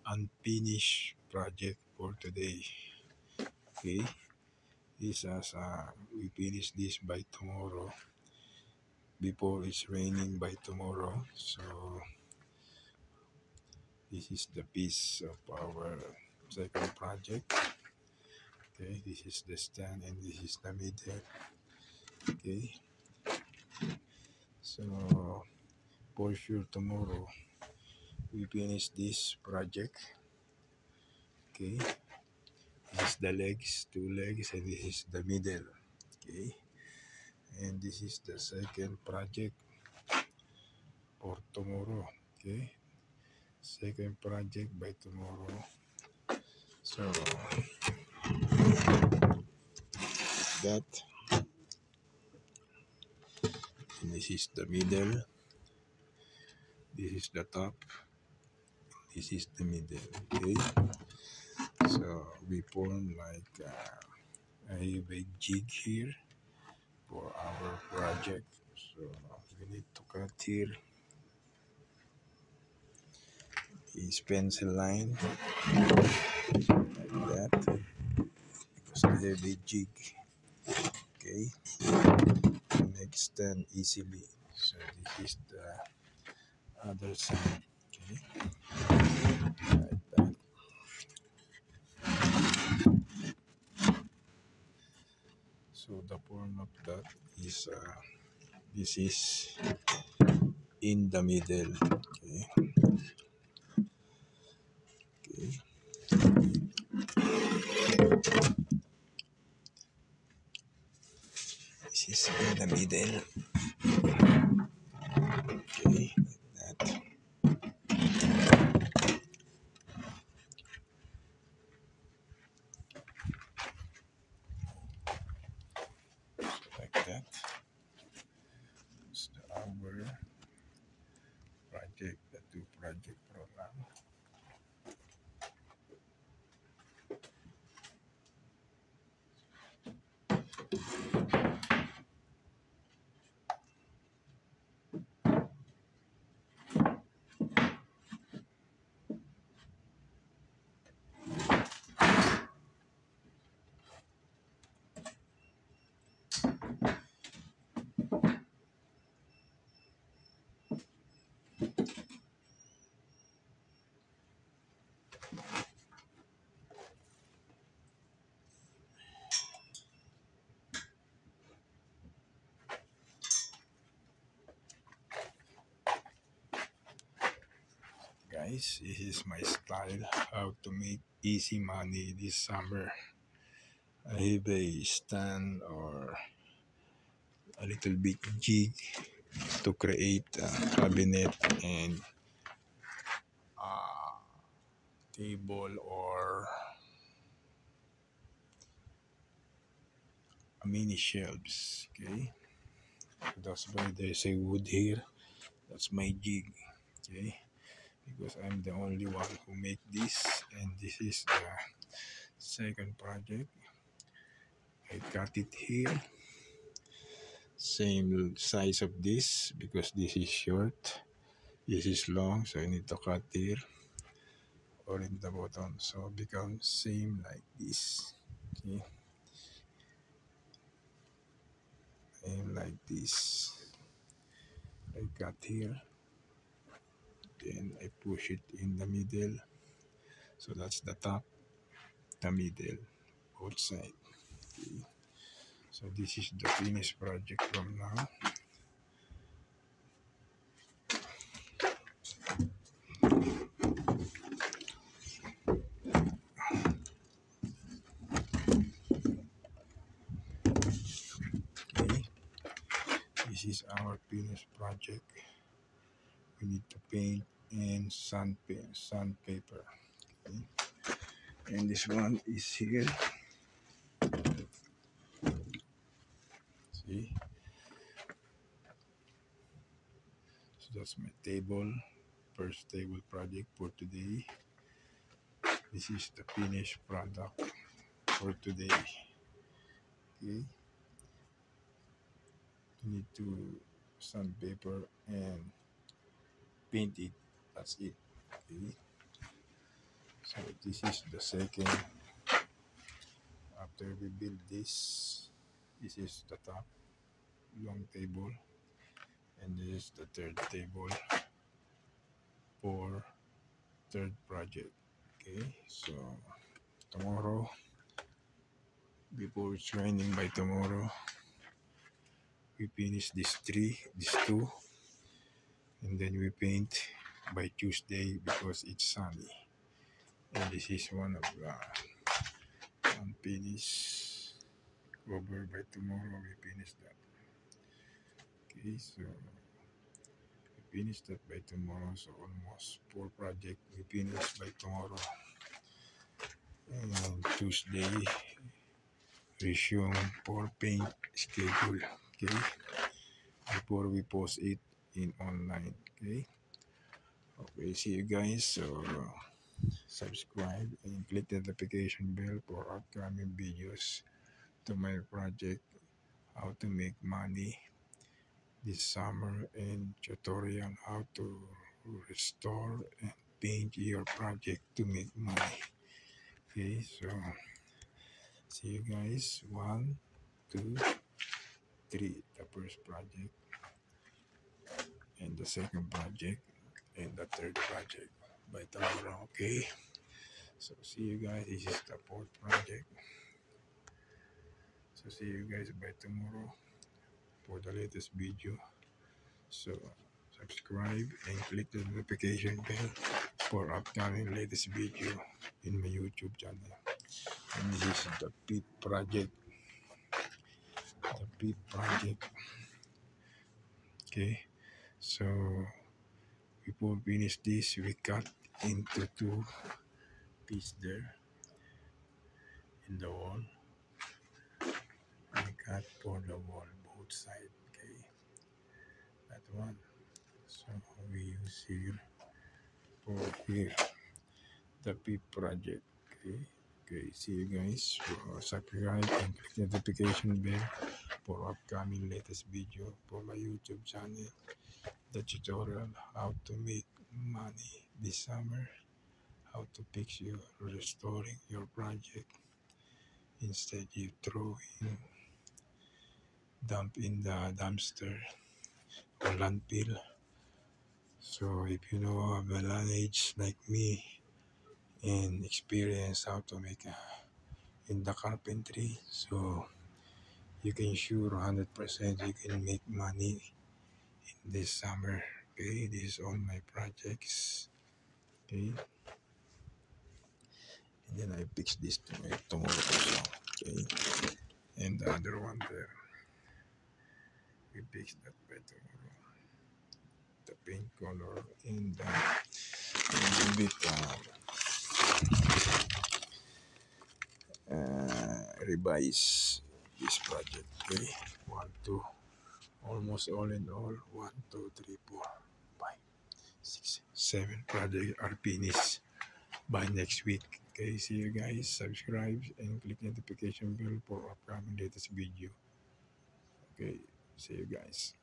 unfinished project for today. Okay, this as we finish this by tomorrow before it's raining by tomorrow. So this is the piece of our second project. Okay, this is the stand and this is the middle. Okay, so for sure tomorrow we finish this project. Okay, this is the legs, two legs, and this is the middle. Okay, and this is the second project for tomorrow. Okay, second project by tomorrow. So that, and this is the middle, this is the top, this is the middle. Okay, so we form like a big jig here for our project. So we need to cut here this pencil line like that because I have a jig. Okay, to make stand easily. So this is the other side. Okay, like that. So the form of that is this is in the middle. Okay, okay. This is in the middle. Okay, like that. Like that. It's our project, the two project program. Guys, this is my style how to make easy money this summer. I have a stand or a little bit jig to create a cabinet and a table or a mini shelves. Okay, that's why there's a wood here. That's my jig. Okay, because I'm the only one who make this, and this is the second project. I cut it here, same size of this because this is short, this is long, so I need to cut here or in the bottom, so become same like this. Okay, same like this. I cut here, then I push it in the middle, so that's the top, the middle, both side. Okay. So this is the finished project from now. Okay, this is our finished project. We need to paint and sandpaper. Okay. And this one is here. See, so that's my table. First table project for today. This is the finished product for today. Okay, you need to sandpaper and paint it. That's it. Okay. So this is the second. After we build this is the top long table, and this is the third table for third project. Okay, so tomorrow, before it's raining by tomorrow, we finish this two, and then we paint by Tuesday because it's sunny. And this is one of the unfinished cover. By tomorrow we finish that. Okay, so we finish that by tomorrow. So almost 4 projects we finish by tomorrow. And Tuesday resume for paint schedule. Okay, before we post it in online. Okay. Okay, see you guys. So subscribe and click the notification bell for upcoming videos to my project how to make money this summer, and tutorial how to restore and paint your project to make money. Okay, so see you guys. 1, 2, 3, the first project, and the second project, and the third project by tomorrow. Okay, so see you guys. This is the fourth project. So see you guys by tomorrow for the latest video. So subscribe and click the notification bell for upcoming latest video in my YouTube channel. And this is the pit project. The pit project. Okay. So before we finish this, we cut into 2 pieces there in the wall. We cut for the wall both sides. Okay. That one. So we use here for here the pit project. Okay. Okay, see you guys. Subscribe and click the notification bell for upcoming latest video for my YouTube channel. The tutorial how to make money this summer, how to fix your restoring your project instead you throw in dump in the dumpster or landfill. So if you know of a knowledge like me and experience how to make in the carpentry, so you can sure 100% you can make money in this summer. Okay, this is all my projects. Okay, and then I fix this tomorrow also. Okay, and the other one there, we fix that by tomorrow. The paint color and a little bit revise this project. Okay, 1, 2, almost all in all, 1, 2, 3, 4, 5, 6, 7 projects are finished by next week. Okay, see you guys. Subscribe and click the notification bell for upcoming latest video. Okay, see you guys.